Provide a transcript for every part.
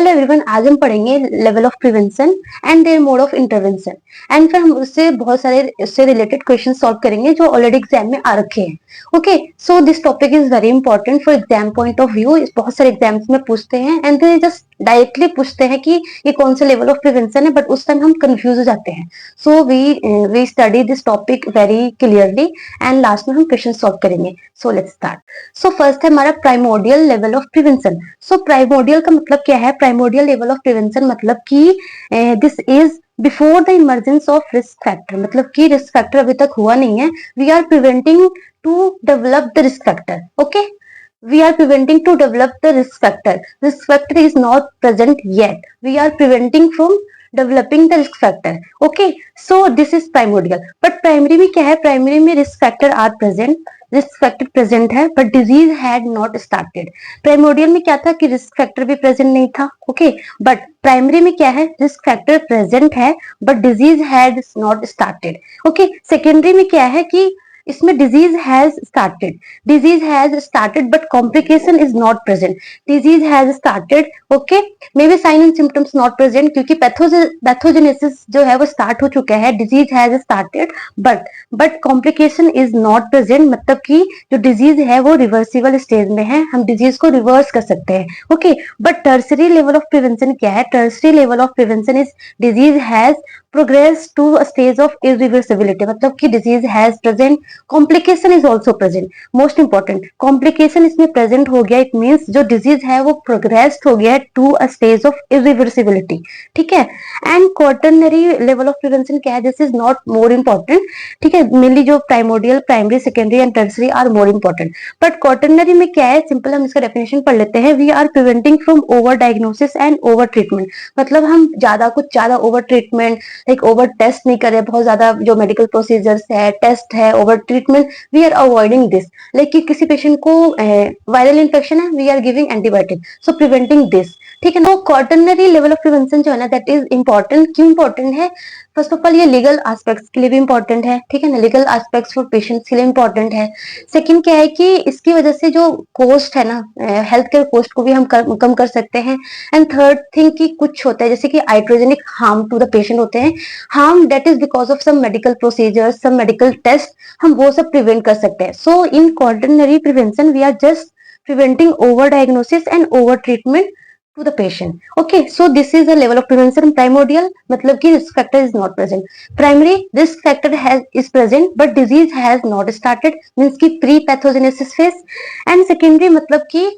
Hello everyone, आज हम पढ़ेंगे level of prevention and their mode of intervention. And फिर हम उससे बहुत सारे इससे रिलेटेड क्वेश्चन सॉल्व करेंगे जो ऑलरेडी एग्जाम में आ रखे हैं। Okay, so this topic is very important for exam point of view. बहुत सारे एग्जाम्स में पूछते हैं एंड दे जस्ट डायरेक्टली पूछते हैं कि ये कौन सा लेवल ऑफ प्रिवेंशन है, बट उस टाइम हम कंफ्यूज हो जाते हैं। So we study this topic very clearly and last में हम क्वेश्चन सॉल्व करेंगे। So let's start. So first है हमारा primordial level of prevention. So primordial का मतलब क्या है? प्राइमोर्डियल लेवल ऑफ प्रिवेंशन मतलब कि this is before the emergence of risk factor, मतलब कि रिस्क फैक्टर अभी तक हुआ नहीं है। We are preventing to develop the risk factor. Okay, we are preventing to develop the risk factor is not present yet, we are preventing from developing the risk factor. Okay, so this is primordial. but primary में क्या है? primary में risk factor are present, risk factor present है, but disease had not started. primordial में क्या था कि risk factor भी present नहीं था. okay, but प्राइमरी में क्या है? रिस्क फैक्टर प्रेजेंट है but disease had not started. Okay, secondary में क्या है कि इसमें disease has started but complication is not present. Disease has started, okay, may be sign and symptoms not present क्योंकि पैथोजेनेसिस जो है वो स्टार्ट हो चुका है. Disease has started but complication is not present, मतलब कि जो डिजीज है वो रिवर्सिबल स्टेज में है, हम डिजीज को रिवर्स कर सकते हैं. Okay, but tertiary level of prevention क्या है? Tertiary level of prevention is disease has progress to a stage of irreversibility, मतलब कि disease has present, complication is also present. Most important, complication इसमें present हो गया, इट मीन्स जो disease है वो प्रोग्रेस्ड हो गया है to a stage of irreversibility. ठीक है. And quaternary level of prevention क्या है? This is not more important. ठीक है, मेनली जो primordial, primary, secondary and tertiary are more important. But quaternary में क्या है? सिंपल हम इसका डेफिनेशन पढ़ लेते हैं. We are preventing from over diagnosis and over treatment, मतलब हम कुछ ज्यादा over treatment, like over test नहीं करे, बहुत ज्यादा जो मेडिकल प्रोसीजर्स है, टेस्ट है, over treatment, we are avoiding this. Like कि किसी पेशेंट को वायरल इन्फेक्शन है, we are giving antibiotic, so preventing this. ठीक है ना. क्वार्टरनरी लेवल ऑफ प्रिवेंशन जो है ना, दैट इज इंपॉर्टेंट. क्यों इंपॉर्टेंट है? फर्स्ट ऑफ ऑल ये लीगल एस्पेक्ट्स के लिए भी इंपॉर्टेंट है. ठीक है ना, लीगल एस्पेक्ट्स फॉर पेशेंट्स के लिए इंपॉर्टेंट है. सेकंड क्या है कि इसकी वजह से जो कॉस्ट है ना, हेल्थ केयर कॉस्ट को भी हम कम कर सकते हैं. एंड थर्ड थिंग कि कुछ होता है जैसे कि iatrogenic harm to the patient होते हैं, harm that is because of some medical procedures, some medical test, हम वो सब प्रिवेंट कर सकते हैं. So in quaternary prevention we are just preventing over diagnosis and over treatment to the patient. Okay, so this is the level of prevention. Primordial मतलब कि risk factor is not present. Primary, risk factor is present but disease has not started, means कि pre pathogenesis phase. And secondary मतलब कि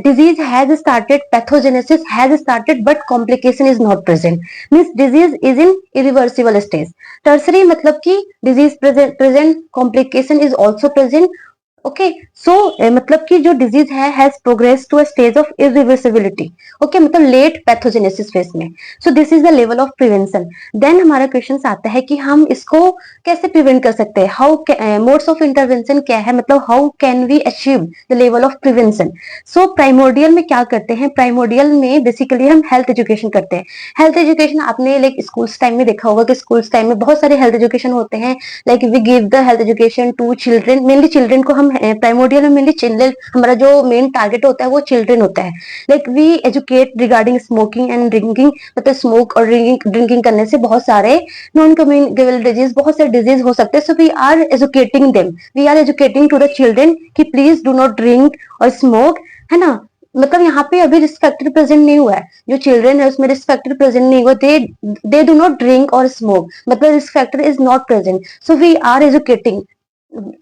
disease has started, pathogenesis has started but complication is not present, means disease is in irreversible stage. Tertiary मतलब कि disease present, complication is also present. Okay, so मतलब कि जो disease है has progress to a stage of irreversibility. Okay, मतलब late pathogenesis phase में. So this is the level of prevention. Then हमारा question आता है कि हम इसको कैसे प्रिवेंट कर सकते हैं. हाउ मोड्स ऑफ इंटरवेंशन क्या है, मतलब how can we achieve the level of prevention. So primordial में क्या करते हैं? प्राइमोर्डियल में बेसिकली हम हेल्थ एजुकेशन करते हैं. हेल्थ एजुकेशन आपने लाइक स्कूल्स टाइम में देखा होगा कि स्कूल्स टाइम में बहुत सारे हेल्थ एजुकेशन होते हैं. Like we give the health education to children, mainly children को हम प्राइमोर्डियल में मेनली चिल्ड्रेन, हमारा जो मेन टारगेट होता है वो चिल्ड्रेन होता है. Like we educate regarding smoking and drinking, मतलब स्मोक और ड्रिंकिंग करने से बहुत सारे नॉन कम्युनिकेबल डिजीज, बहुत सारे डिजीज हो सकते हैं. So we are educating them, we are educating to the children कि प्लीज डू नॉट ड्रिंक और स्मोक, है ना. मतलब यहाँ पे अभी रिस्क फैक्टर प्रेजेंट नहीं हुआ है, जो चिल्ड्रेन है उसमें रिस्क फैक्टर प्रेजेंट नहीं हुआ, दे डू नॉट ड्रिंक और स्मोक, मतलब risk factor is not present. So we are educating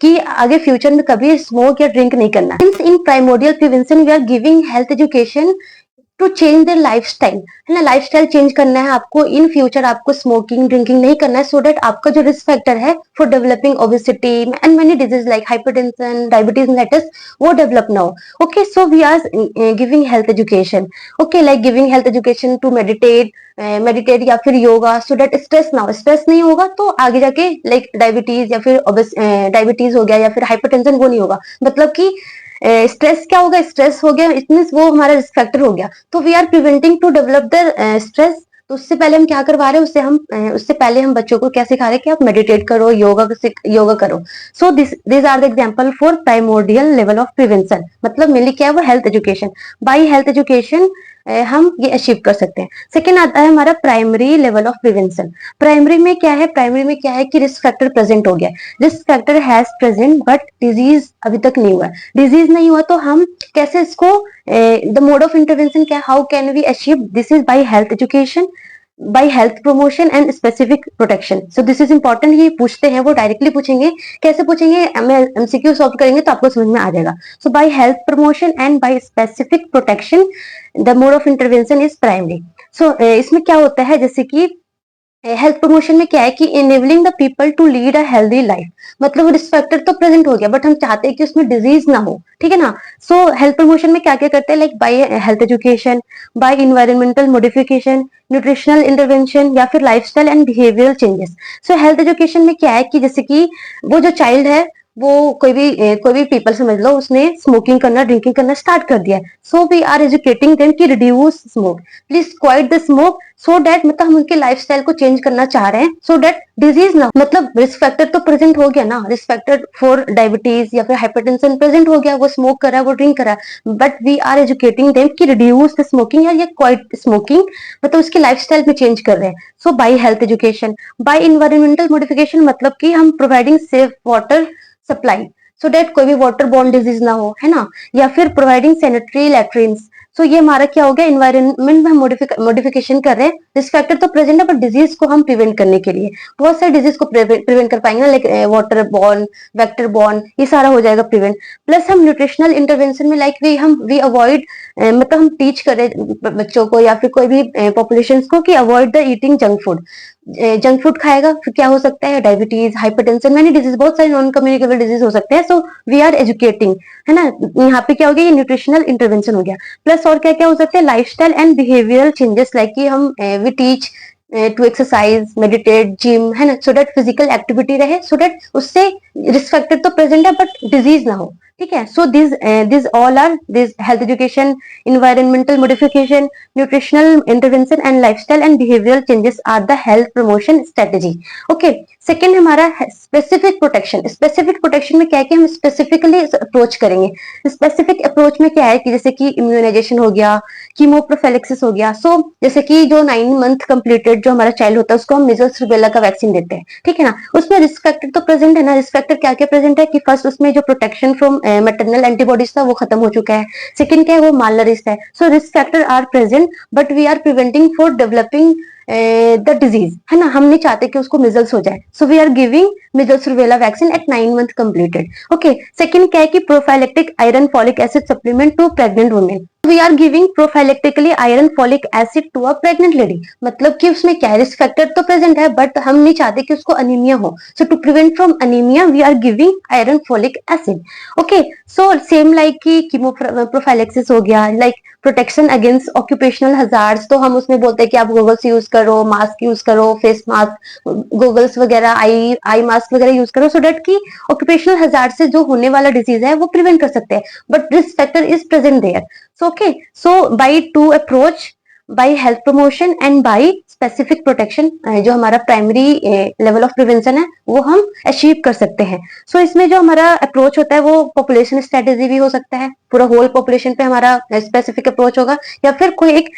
कि आगे फ्यूचर में कभी स्मोक या ड्रिंक नहीं करना. In primordial prevention we are giving health education to change their lifestyle, है ना. लाइफस्टाइल चेंज करना है आपको, इन फ्यूचर आपको स्मोकिंग ड्रिंकिंग नहीं करना है, सो दैट आपका जो रिस्क फैक्टर है for developing obesity and many disease like hypertension, diabetes mellitus, वो डेवलप ना हो. Okay, so we are giving health education. Okay, like giving health education to meditate या फिर योगा, सो दैट स्ट्रेस ना हो. स्ट्रेस नहीं होगा तो आगे जाके लाइक डायबिटीज या फिर डायबिटीज हो गया या फिर हाइपरटेंशन, वो नहीं होगा. मतलब कि स्ट्रेस क्या होगा? स्ट्रेस हो गया, इट मींस वो हमारा रिस्क फैक्टर हो गया. तो we are preventing to develop the stress. तो उससे पहले हम क्या करवा रहे हैं? उससे पहले हम बच्चों को क्या सिखा रहे हैं कि आप मेडिटेट करो, योगा करो. So this are the example for primordial level of prevention. मतलब मेनली क्या है वो health education. By health education हम ये अचीव कर सकते हैं। सेकेंड आता है हमारा primary level of prevention. Primary में क्या है, प्राइमरी में क्या है कि रिस्क फैक्टर प्रेजेंट हो गया, risk factor has present but disease अभी तक नहीं हुआ, डिजीज नहीं हुआ तो हम कैसे इसको, द मोड ऑफ इंटरवेंशन क्या, how can we achieve this is by health education, by health promotion and specific protection. So this is important, ये पूछते हैं, वो डायरेक्टली पूछेंगे, कैसे पूछेंगे, एमसीक्यू सॉल्व करेंगे तो आपको समझ में आ जाएगा। So by health promotion and by specific protection the mode of intervention is primary. So इसमें क्या होता है, जैसे कि हेल्थ प्रमोशन में क्या है कि enabling the people to lead a healthy life, मतलब रिस्क फैक्टर तो प्रेजेंट हो गया बट हम चाहते हैं कि उसमें डिजीज ना हो, ठीक है ना। सो हेल्थ प्रमोशन में क्या क्या करते हैं, like by health education, by environmental modification, nutritional intervention या फिर lifestyle and behavioural changes. So health education में क्या है कि जैसे कि वो जो चाइल्ड है, वो कोई भी पीपल समझ लो, उसने स्मोकिंग करना, ड्रिंकिंग करना स्टार्ट कर दिया है, so we are educating them कि reduce smoke, please quit the smoke, so that, मतलब हम उनके लाइफस्टाइल को चेंज करना चाह रहे हैं सो दैट डिजीज ना, मतलब रिस्क फैक्टर तो प्रेजेंट हो गया ना, रिस्क फैक्टर फॉर डायबिटीज या फिर हाइपरटेंशन प्रेजेंट हो गया, वो स्मोक कर रहा है, वो ड्रिंक कर रहा है, but we are educating them कि रिड्यूस द स्मोकिंग या क्वाइट स्मोकिंग, मतलब उसकी लाइफस्टाइल में चेंज कर रहे हैं। So by health education, by environmental modification, मतलब कि हम providing safe water supply so that कोई भी वाटर बॉर्न डिजीज ना हो, है ना, या फिर प्रोवाइडिंग सैनिटरी लैट्रिन्स। सो ये हमारा क्या हो गया, इन्वायरमेंट में हम मॉडिफिकेशन कर रहे हैं, रिस्क फैक्टर तो प्रेजेंट है बट डिजीज को हम प्रिवेंट करने के लिए बहुत सारे डिजीज को प्रिवेंट कर पाएंगे ना, like water borne, vector borne, ये सारा हो जाएगा प्रिवेंट। प्लस हम न्यूट्रिशनल इंटरवेंशन में लाइक वी अवॉइड, मतलब हम टीच करें बच्चों को या फिर कोई भी पॉपुलेशन को कि avoid the eating junk food, junk food खाएगा फिर क्या हो सकता है, डायबिटीज, हाइपरटेंशन, मैनी डिजीज, बहुत सारे नॉन कम्युनिकेबल डिजीज हो सकते हैं। सो वी आर एजुकेटिंग, है ना, यहाँ पे क्या हो गया, ये न्यूट्रिशनल इंटरवेंशन हो गया। प्लस और क्या क्या हो सकते हैं, lifestyle and behavioural changes, like कि हम we teach to exercise, meditate, gym, है ना, सो दैट फिजिकल एक्टिविटी रहे, सो दैट उससे रिस्क फैक्टर तो प्रेजेंट है बट डिजीज ना हो, ठीक है। So this all are this health education, environmental modification, nutritional intervention and lifestyle and behavioral changes are the health promotion strategy. Okay, second हमारा specific protection. Specific protection में क्या है कि हम स्पेसिफिकली अप्रोच करेंगे। स्पेसिफिक अप्रोच में क्या है कि जैसे कि इम्यूनाइजेशन हो गया, कीमोप्रोफिलैक्सिस हो गया। सो जैसे कि जो 9 मंथ कंप्लीटेड जो हमारा चाइल्ड होता है उसको हम मीजल्स रूबेला का वैक्सीन देते हैं, ठीक है ना। उसमें रिस्क फैक्टर तो प्रेजेंट है ना, रिस्क फैक्टर क्या क्या प्रेजेंट है कि फर्स्ट उसमें जो प्रोटेक्शन फ्रॉम मैटरनल एंटीबॉडीज था वो खत्म हो चुका है, सेकेंड क्या है वो मालनरिस्ट है। So risk factor are present but we are preventing for developing the disease, है ना, हम नहीं चाहते कि उसको मिजल्स हो जाए, so we are giving measles rubella vaccine at 9 month completed. Okay, second क्या है कि prophylactic iron folic acid supplement to pregnant women, we are giving prophylactically iron folic acid to a pregnant lady, मतलब कि उसमें क्या risk factor तो present है but हम नहीं चाहते कि उसको अनीमिया हो, so to prevent from anaemia we are giving iron folic acid. Okay, so same like की कीमो प्रोफाइलेक्सिस हो गया, like protection against occupational hazards, तो हम उसमें बोलते हैं कि आप गॉगल्स यूज करो, मास्क यूज करो, फेस मास्क, गॉगल्स वगैरह, आई मास्क वगैरह यूज करो, सो डेट की ऑक्यूपेशनल हजार्ड से जो होने वाला डिजीज है वो प्रिवेंट कर सकते हैं but risk factor is present there. So okay, so by to approach by health promotion and by specific protection, जो हमारा प्राइमरी लेवल ऑफ प्रिवेंशन है वो हम अचीव कर सकते हैं। सो इसमें जो हमारा अप्रोच होता है वो पॉपुलेशन स्ट्रेटेजी भी हो सकता है, पूरा होल पॉपुलेशन पे हमारा स्पेसिफिक अप्रोच होगा, या फिर कोई एक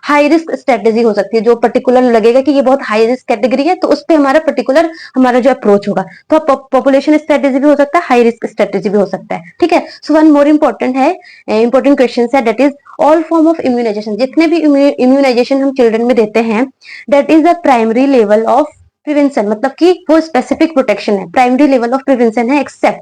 हाई रिस्क स्ट्रेटेजी हो सकती है जो पर्टिकुलर लगेगा कि ये बहुत हाई रिस्क कैटेगरी है तो उस पर हमारा पर्टिकुलर हमारा जो अप्रोच होगा, तो पॉपुलेशन स्ट्रेटेजी भी हो सकता है, हाई रिस्क स्ट्रेटेजी भी हो सकता है, ठीक है। सो वन मोर इम्पोर्टेंट है, इंपॉर्टेंट क्वेश्चन है, that is all form of immunization, जितने भी इम्यूनाइजेशन हम चिल्ड्रन में देते हैं that is the primary level of prevention, मतलब कि वो स्पेसिफिक प्रोटेक्शन है, प्राइमरी लेवल ऑफ प्रिवेंशन है, एक्सेप्ट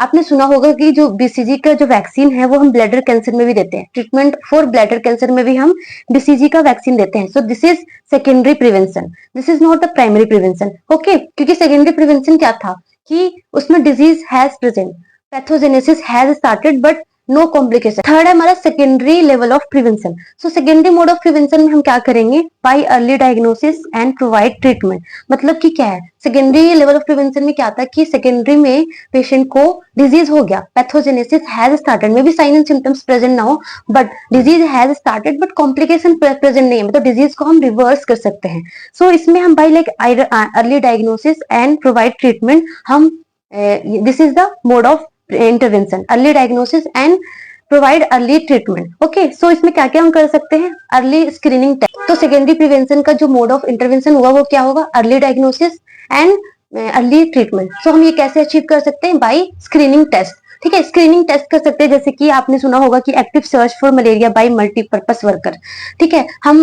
आपने सुना होगा कि जो बीसीजी का जो वैक्सीन है वो हम ब्लैडर कैंसर में भी देते हैं, ट्रीटमेंट फॉर ब्लैडर कैंसर में भी हम बीसीजी का वैक्सीन देते हैं। So this is secondary prevention, this is not the primary prevention. Okay, क्योंकि सेकेंडरी प्रिवेंशन क्या था कि उसमें disease has present, pathogenesis has started but no complication. Third है हमारा secondary level of prevention. So secondary mode of prevention में हम क्या करेंगे, by early diagnosis and provide treatment, मतलब कि क्या है सेकेंडरी लेवल ऑफ प्रिवेंशन में क्या आता है कि सेकेंडरी में पेशेंट को डिजीज हो गया, pathogenesis has started, may be sign and symptoms present ना हो but disease has started but complication present नहीं है, मतलब डिजीज को हम रिवर्स कर सकते हैं। सो इसमें हम by like early diagnosis and provide treatment, हम this is the mode of intervention, early diagnosis and provide early treatment. Okay, so इसमें क्या क्या हम कर सकते हैं, अर्ली स्क्रीनिंग टेस्ट। तो सेकेंडरी प्रिवेंशन का जो मोड ऑफ इंटरवेंशन हुआ वो क्या होगा, early diagnosis and early treatment. So हम ये कैसे अचीव कर सकते हैं, बाय स्क्रीनिंग टेस्ट। ठीक है, स्क्रीनिंग टेस्ट कर सकते हैं, जैसे कि आपने सुना होगा कि active search for malaria by multipurpose worker. ठीक है, हम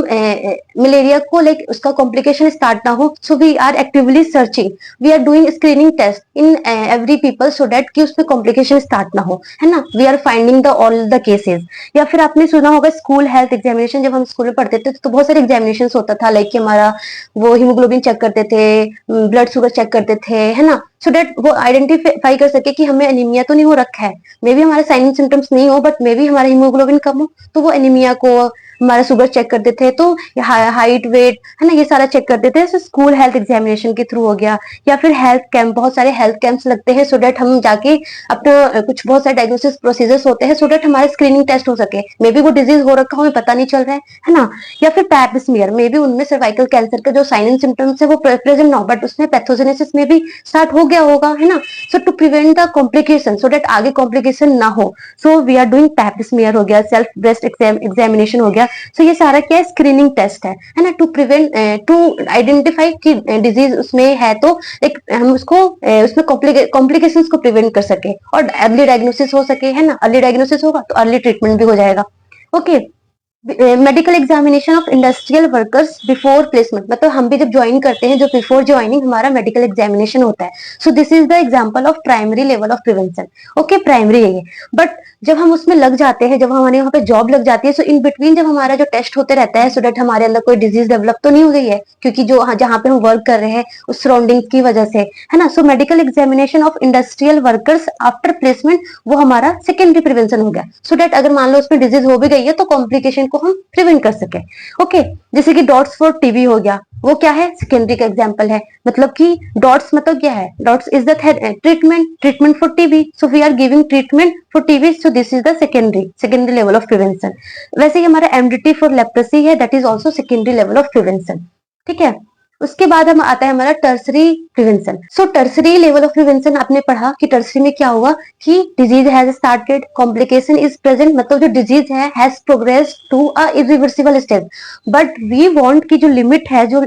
मलेरिया को लाइक उसका कॉम्प्लिकेशन स्टार्ट ना हो, so we are actively searching, we are doing screening test in every people so that कि उसमें कॉम्प्लिकेशन स्टार्ट ना हो, है ना। We are finding the all the cases. या फिर आपने सुना होगा स्कूल हेल्थ एग्जामिनेशन, जब हम स्कूल में पढ़ते थे तो बहुत सारे एग्जामिनेशन होता था, लाइक हमारा वो हीमोग्लोबिन चेक करते थे, ब्लड शुगर चेक करते थे, है ना, सो दैट वो आइडेंटिफाई कर सके कि हमें एनीमिया तो नहीं हो रखा है। मे बी हमारे साइन सिम्टम्स नहीं हो, बट मे बी हमारा हीमोग्लोबिन कम हो, तो वो एनीमिया को, हमारा शुगर चेक करते थे, तो हाइट वेट, है ना, ये सारा चेक करते थे। स्कूल हेल्थ एग्जामिनेशन के थ्रू हो गया। या फिर हेल्थ कैंप, बहुत सारे हेल्थ कैंप्स लगते हैं, सो दैट हम जाके अपना कुछ बहुत सारे डायग्नोसिस प्रोसीजर्स होते हैं, सो दैट हमारे स्क्रीनिंग टेस्ट हो सके। मे बी वो डिजीज हो रखा हो, हमें पता नहीं चल रहा है ना। या फिर पैप स्मीयर, मे बी उनमें सर्वाइकल कैंसर का जो साइन एंड सिम्टम्स है वो प्रेजेंट ना हो, बट उसमें पैथोजेनेसिस में भी स्टार्ट हो गया होगा, है ना। So to prevent the complication, so that आगे कॉम्प्लिकेशन ना हो, so we are doing pap smear हो गया, सेल्फ ब्रेस्ट एग्जामिनेशन हो गया। सो ये सारा क्या है, स्क्रीनिंग टेस्ट है ना, टू प्रिवेंट, टू आइडेंटिफाई कि डिजीज उसमें है, तो एक हम उसको उसमें कॉम्प्लिकेशंस को प्रिवेंट कर सके और अर्ली डायग्नोसिस हो सके, है ना। अर्ली डायग्नोसिस होगा तो अर्ली ट्रीटमेंट भी हो जाएगा। Okay, medical examination of industrial workers before placement, मतलब हम भी जब ज्वाइन करते हैं, जो बिफोर ज्वाइनिंग हमारा मेडिकल एग्जामिनेशन होता है, so this is the example of primary level of prevention. Okay, primary है ये, बट जब हम उसमें लग जाते हैं, जब हमारे वहाँ पे जॉब लग जाती है, सो इन बिटवीन जब हमारा जो टेस्ट होते रहता है, सो दैट हमारे अंदर कोई डिजीज डेवलप तो नहीं हो गई है, क्योंकि जो जहाँ पे हम वर्क कर रहे हैं उस सराउंडिंग की वजह से, है ना। So medical examination of industrial workers after placement, वो हमारा सेकेंडरी प्रिवेंशन हो गया, सो दैट अगर मान लो उसमें डिजीज हो भी गई है तो कॉम्प्लिकेशन को हम प्रिवेंट कर सके। ओके, जैसे कि डॉट्स फॉर टीबी हो गया, वो क्या है, सेकेंडरी का एग्जांपल है। मतलब कि डॉट्स मतलब क्या है, DOTS is the treatment for TB, so we are giving treatment for TB, so this is the secondary level of prevention. वैसे ही हमारा एमडीटी फॉर लेप्रोसी है, that is also secondary level of prevention. ठीक है, उसके बाद हम आता है हमारा tertiary prevention. So tertiary level of prevention आपने पढ़ा कि टर्सरी में क्या हुआ कि disease has started, complication is present, मतलब जो डिजीज है has progressed to a irreversible stage, but we want की जो लिमिट है, जो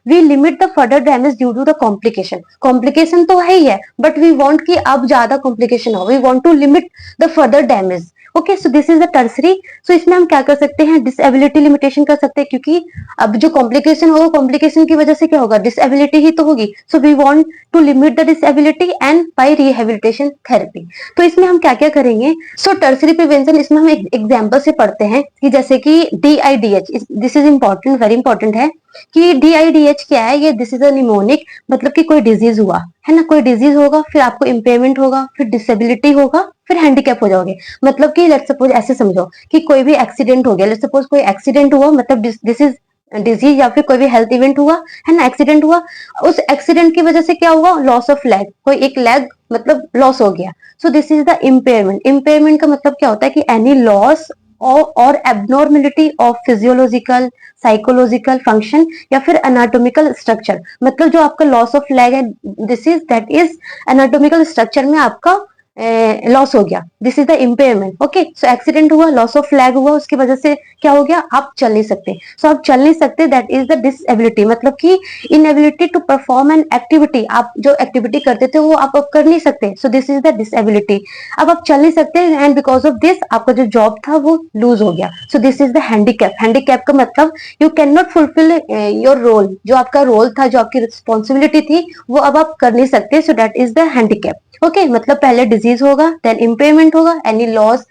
we limit the further damage due to the complication. Complication तो है ही है, बट वी वांट की अब ज्यादा कॉम्प्लिकेशन हो, we want to limit the further damage. Okay, so this is the tertiary. So इसमें हम क्या कर सकते हैं, डिसेबिलिटी लिमिटेशन कर सकते हैं, क्योंकि अब जो कॉम्प्लिकेशन होगा, कॉम्प्लिकेशन की वजह से क्या होगा, डिसेबिलिटी ही तो होगी। So we want to limit the disability and by rehabilitation therapy. तो इसमें हम क्या क्या करेंगे, सो टर्सरी प्रिवेंशन, इसमें हम एक एग्जांपल से पढ़ते हैं कि जैसे कि DIDH, this is important, very important है कि DIDH क्या है, ये दिस इज अ निमोनिक, मतलब कि कोई डिजीज हुआ है ना, कोई डिजीज होगा, फिर आपको इम्पेयरमेंट होगा, फिर डिसेबिलिटी होगा, फिर हैंडीकैप हो जाओगे। मतलब कि लेट्स सपोज ऐसे समझो कि कोई भी एक्सीडेंट हो गया, लेट्स सपोज कोई एक्सीडेंट हुआ, मतलब दिस इज डिजीज, या फिर कोई भी हेल्थ इवेंट हुआ, है ना, एक्सीडेंट हुआ, उस एक्सीडेंट की वजह से क्या हुआ, लॉस ऑफ लेग, कोई एक लेग मतलब लॉस हो गया। So this is the impairment. Impairment का मतलब क्या होता है कि एनी लॉस और abnormality of physiological, psychological function, या फिर एनाटॉमिकल स्ट्रक्चर, मतलब जो आपका लॉस ऑफ लेग है, this is that is anatomical structure में आपका लॉस हो गया, this is the impairment. Okay, so accident हुआ, लॉस ऑफ लेग हुआ, उसकी वजह से क्या हो गया, आप चल नहीं सकते। सो आप चल नहीं सकते, दैट इज द डिसेबिलिटी, मतलब कि inability to perform an activity, आप जो एक्टिविटी करते थे वो आप अब कर नहीं सकते, सो दिस इज द डिसेबिलिटी। अब आप चल नहीं सकते एंड बिकॉज ऑफ दिस आपका जो जॉब था वो लूज हो गया, so this is the handicap. Handicap का मतलब you can not fulfil your role, जो आपका रोल था, जो आपकी रिस्पॉन्सिबिलिटी थी, वो अब आप कर नहीं सकते, so that is the handicap. Okay, मतलब पहले डिजीज होगा, देन इम्पेयरमेंट होगा, any loss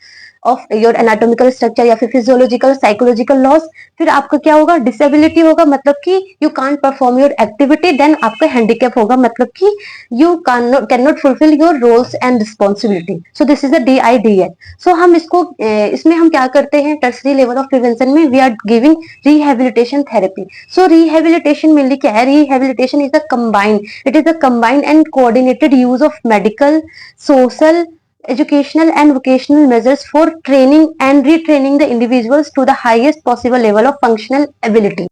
of your anatomical structure या फिर फिजियोलॉजिकल साइकोलॉजिकल लॉस, फिर आपका क्या होगा, डिसेबिलिटी होगा, मतलब कि you can't perform your activity, then आपका हैंडीकैप होगा, मतलब कि you can not fulfil your roles and responsibility. So this is the DIDH। सो हम इसको इसमें हम क्या करते हैं, टर्सरी लेवल ऑफ प्रिवेंशन में we are giving rehabilitation therapy. So rehabilitation mainly क्या है, rehabilitation is the combined, it is the combined and coordinated use of medical, social, educational and vocational measures for training and retraining the individuals to the highest possible level of functional ability.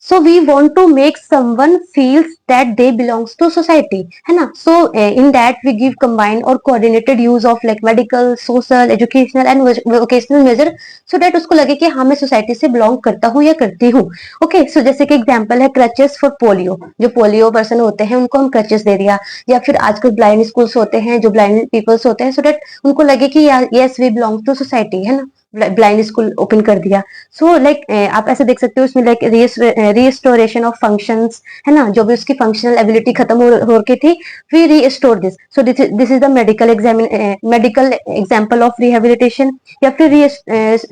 So we want to make someone feels that they belongs to society, है ना. So in that we give combined और coordinated use of like medical, social, educational and vocational measure, so that उसको लगे कि हाँ मैं society से belong करता हूँ या करती हूँ. ओके, सो जैसे कि एग्जाम्पल है क्रचेस फॉर पोलियो, जो पोलियो पर्सन होते हैं उनको हम क्रचेस दे दिया, या फिर आजकल ब्लाइंड स्कूल्स होते हैं जो ब्लाइंड पीपल्स होते हैं, सो दैट उनको लगे कि yes we belong to society, है ना. ब्लाइंड स्कूल ओपन कर दिया. सो लाइक आप ऐसे देख सकते हो इसमें लाइक रीस्टोरेशन ऑफ फंक्शंस, है ना, जो भी उसकी फंक्शनल एबिलिटी खत्म हो रखी थी, we restore this. So this is the medical example of rehabilitation. या फिर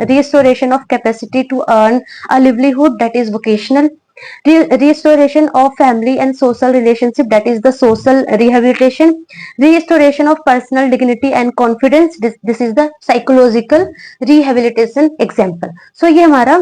restoration of capacity to earn a livelihood, that is vocational. Restoration of family and social relationship, that is the social rehabilitation. Restoration of personal dignity and confidence, this is the psychological rehabilitation example. So ये हमारा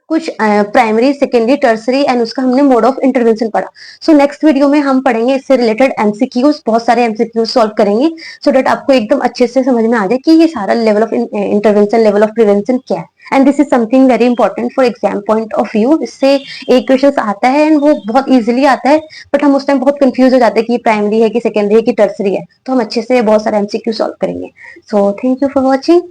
कुछ primary, secondary, tertiary and उसका हमने mode of intervention पढ़ा. So next video में हम पढ़ेंगे इससे रिलेटेड एमसीक्यूज, बहुत सारे एमसीक्यूज सॉल्व करेंगे, सो दैट आपको एकदम अच्छे से समझ में आ जाए कि ये सारा level of intervention, level of prevention क्या है. And this is something very important for exam point of view. इससे एक क्वेश्चन आता है एंड वो बहुत इजिली आता है, बट हम उस टाइम बहुत कंफ्यूज हो जाते हैं कि प्राइमरी है कि सेकेंडरी है कि टर्सरी है, तो हम अच्छे से बहुत सारे एमसीक्यू सॉल्व करेंगे. So thank you for watching.